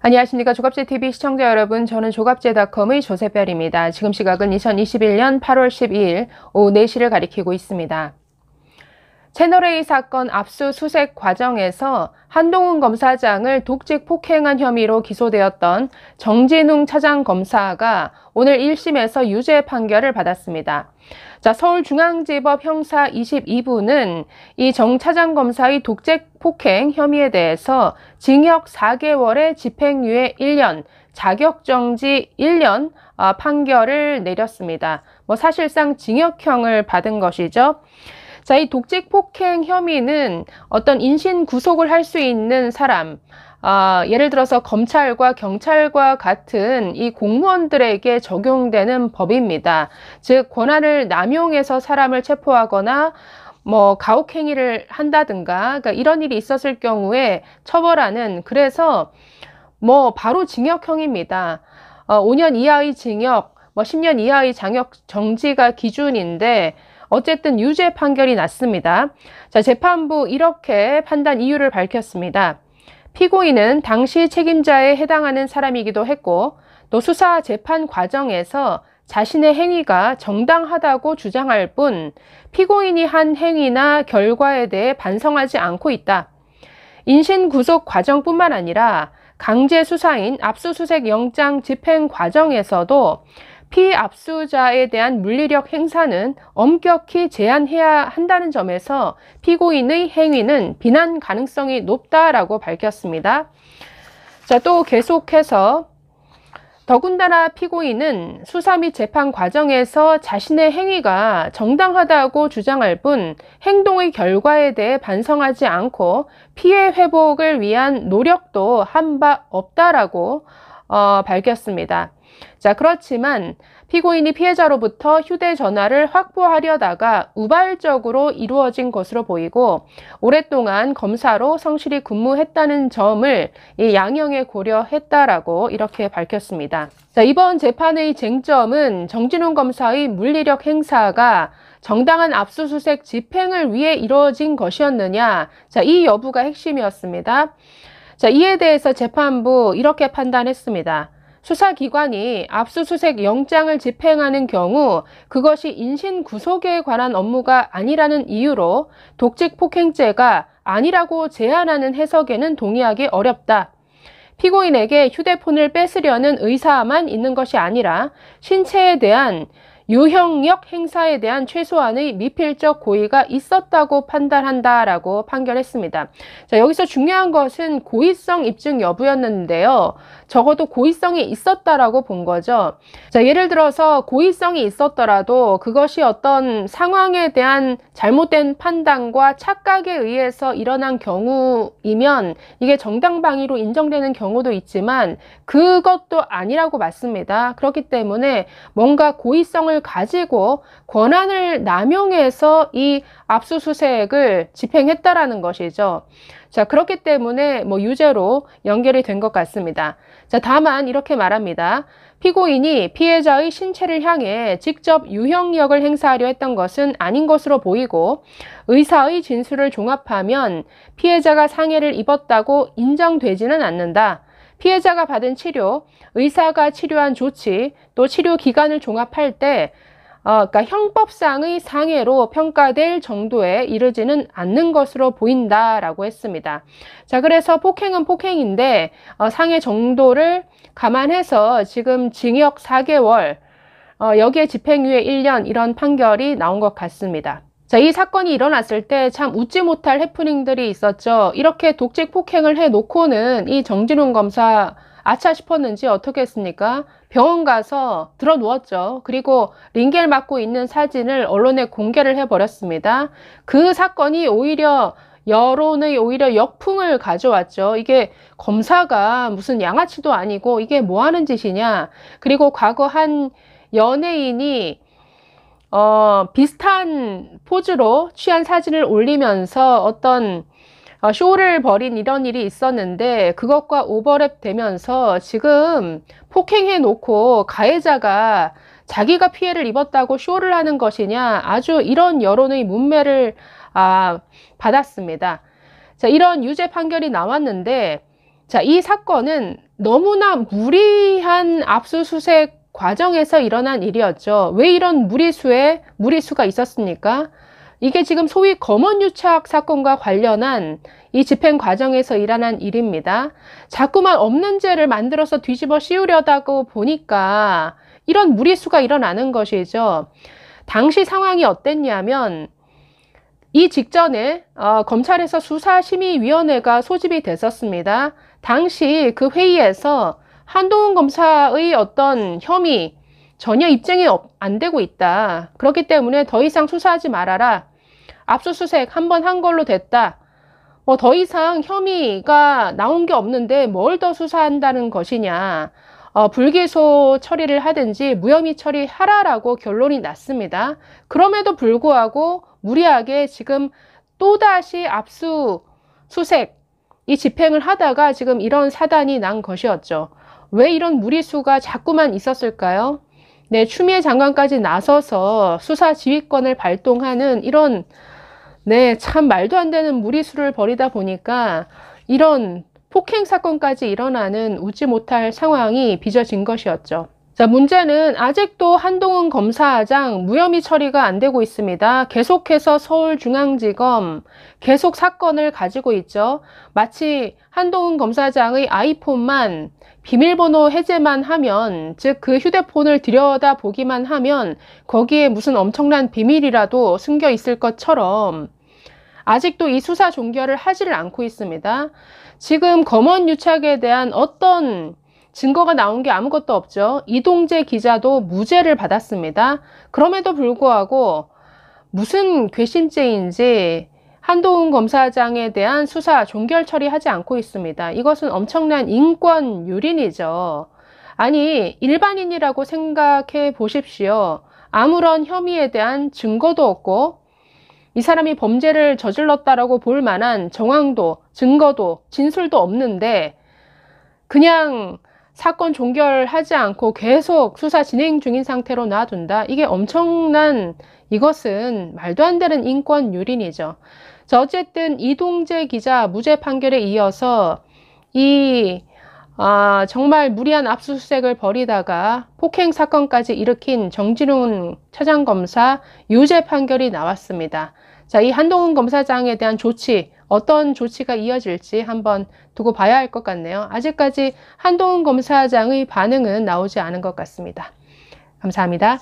안녕하십니까. 조갑제TV 시청자 여러분, 저는 조갑제닷컴의 조세별입니다. 지금 시각은 2021년 8월 12일 오후 4시를 가리키고 있습니다. 채널A 사건 압수수색 과정에서 한동훈 검사장을 독직 폭행한 혐의로 기소되었던 정진웅 차장검사가 오늘 1심에서 유죄 판결을 받았습니다. 서울중앙지법 형사 22부는 이 정 차장검사의 독직 폭행 혐의에 대해서 징역 4개월에 집행유예 1년, 자격정지 1년 판결을 내렸습니다. 사실상 징역형을 받은 것이죠. 이 독직 폭행 혐의는 어떤 인신 구속을 할 수 있는 사람, 예를 들어서 검찰과 경찰과 같은 이 공무원들에게 적용되는 법입니다. 즉, 권한을 남용해서 사람을 체포하거나 가혹행위를 한다든가, 그러니까 이런 일이 있었을 경우에 처벌하는, 그래서 바로 징역형입니다. 5년 이하의 징역, 10년 이하의 장역 정지가 기준인데, 어쨌든 유죄 판결이 났습니다. 재판부 이렇게 판단 이유를 밝혔습니다. 피고인은 당시 책임자에 해당하는 사람이기도 했고, 또 수사 재판 과정에서 자신의 행위가 정당하다고 주장할 뿐 피고인이 한 행위나 결과에 대해 반성하지 않고 있다. 인신구속 과정뿐만 아니라 강제 수사인 압수수색 영장 집행 과정에서도 피압수자에 대한 물리력 행사는 엄격히 제한해야 한다는 점에서 피고인의 행위는 비난 가능성이 높다라고 밝혔습니다. 또 계속해서 더군다나 피고인은 수사 및 재판 과정에서 자신의 행위가 정당하다고 주장할 뿐 행동의 결과에 대해 반성하지 않고 피해 회복을 위한 노력도 한 바 없다라고 밝혔습니다. 그렇지만 피고인이 피해자로부터 휴대전화를 확보하려다가 우발적으로 이루어진 것으로 보이고 오랫동안 검사로 성실히 근무했다는 점을 양형에 고려했다라고 이렇게 밝혔습니다. 이번 재판의 쟁점은 정진웅 검사의 물리력 행사가 정당한 압수수색 집행을 위해 이루어진 것이었느냐, 이 여부가 핵심이었습니다. 이에 대해서 재판부 이렇게 판단했습니다. 수사기관이 압수수색 영장을 집행하는 경우 그것이 인신구속에 관한 업무가 아니라는 이유로 독직폭행죄가 아니라고 제안하는 해석에는 동의하기 어렵다. 피고인에게 휴대폰을 뺏으려는 의사만 있는 것이 아니라 신체에 대한 유형력 행사에 대한 최소한의 미필적 고의가 있었다고 판단한다라고 판결했습니다. 여기서 중요한 것은 고의성 입증 여부였는데요. 적어도 고의성이 있었다라고 본 거죠. 예를 들어서 고의성이 있었더라도 그것이 어떤 상황에 대한 잘못된 판단과 착각에 의해서 일어난 경우이면 이게 정당방위로 인정되는 경우도 있지만 그것도 아니라고 맞습니다. 그렇기 때문에 뭔가 고의성을 가지고 권한을 남용해서 이 압수수색을 집행했다라는 것이죠. 그렇기 때문에 유죄로 연결이 된 것 같습니다. 다만 이렇게 말합니다. 피고인이 피해자의 신체를 향해 직접 유형력을 행사하려 했던 것은 아닌 것으로 보이고 의사의 진술을 종합하면 피해자가 상해를 입었다고 인정되지는 않는다. 피해자가 받은 치료, 의사가 치료한 조치, 또 치료 기간을 종합할 때 그러니까 형법상의 상해로 평가될 정도에 이르지는 않는 것으로 보인다라고 했습니다. 그래서 폭행은 폭행인데 상해 정도를 감안해서 지금 징역 4개월, 여기에 집행유예 1년 이런 판결이 나온 것 같습니다. 이 사건이 일어났을 때 참 웃지 못할 해프닝들이 있었죠. 이렇게 독직 폭행을 해놓고는 이 정진웅 검사 아차 싶었는지 어떻게 했습니까? 병원 가서 들어 누웠죠. 그리고 링겔 맞고 있는 사진을 언론에 공개를 해버렸습니다. 그 사건이 오히려 여론의 역풍을 가져왔죠. 이게 검사가 무슨 양아치도 아니고 이게 뭐 하는 짓이냐. 그리고 과거 한 연예인이 비슷한 포즈로 취한 사진을 올리면서 어떤 쇼를 벌인 이런 일이 있었는데 그것과 오버랩 되면서 지금 폭행해 놓고 가해자가 자기가 피해를 입었다고 쇼를 하는 것이냐, 아주 이런 여론의 문매를 받았습니다. 이런 유죄 판결이 나왔는데 자, 이 사건은 너무나 무리한 압수수색 과정에서 일어난 일이었죠. 왜 이런 무리수가 있었습니까? 이게 지금 소위 검언유착 사건과 관련한 이 집행 과정에서 일어난 일입니다. 자꾸만 없는 죄를 만들어서 뒤집어 씌우려다고 보니까 이런 무리수가 일어나는 것이죠. 당시 상황이 어땠냐면 이 직전에 검찰에서 수사심의위원회가 소집이 됐었습니다. 당시 그 회의에서 한동훈 검사의 어떤 혐의 전혀 입증이 안 되고 있다. 그렇기 때문에 더 이상 수사하지 말아라. 압수수색 한번 한 걸로 됐다. 더 이상 혐의가 나온 게 없는데 뭘 더 수사한다는 것이냐. 불기소 처리를 하든지 무혐의 처리하라라고 결론이 났습니다. 그럼에도 불구하고 무리하게 지금 또다시 압수수색 이 집행을 하다가 지금 이런 사단이 난 것이었죠. 왜 이런 무리수가 자꾸만 있었을까요? 네, 추미애 장관까지 나서서 수사 지휘권을 발동하는 이런 참 말도 안 되는 무리수를 벌이다 보니까 이런 폭행 사건까지 일어나는 웃지 못할 상황이 빚어진 것이었죠. 자, 문제는 아직도 한동훈 검사장 무혐의 처리가 안 되고 있습니다. 계속해서 서울중앙지검 계속 사건을 가지고 있죠. 마치 한동훈 검사장의 아이폰만 비밀번호 해제만 하면, 즉 그 휴대폰을 들여다보기만 하면 거기에 무슨 엄청난 비밀이라도 숨겨 있을 것처럼 아직도 이 수사 종결을 하지를 않고 있습니다. 지금 검언유착에 대한 어떤 증거가 나온 게 아무것도 없죠. 이동재 기자도 무죄를 받았습니다. 그럼에도 불구하고 무슨 괘씸죄인지 한동훈 검사장에 대한 수사 종결 처리하지 않고 있습니다. 이것은 엄청난 인권 유린이죠. 아니, 일반인이라고 생각해 보십시오. 아무런 혐의에 대한 증거도 없고 이 사람이 범죄를 저질렀다라고 볼 만한 정황도 증거도 진술도 없는데 그냥 사건 종결하지 않고 계속 수사 진행 중인 상태로 놔둔다. 이게 엄청난, 이것은 말도 안 되는 인권 유린이죠. 자, 어쨌든 이동재 기자 무죄 판결에 이어서 정말 무리한 압수수색을 벌이다가 폭행 사건까지 일으킨 정진훈 차장검사 유죄 판결이 나왔습니다. 자, 이 한동훈 검사장에 대한 조치, 어떤 조치가 이어질지 한번 두고 봐야 할 것 같네요. 아직까지 한동훈 검사장의 반응은 나오지 않은 것 같습니다. 감사합니다.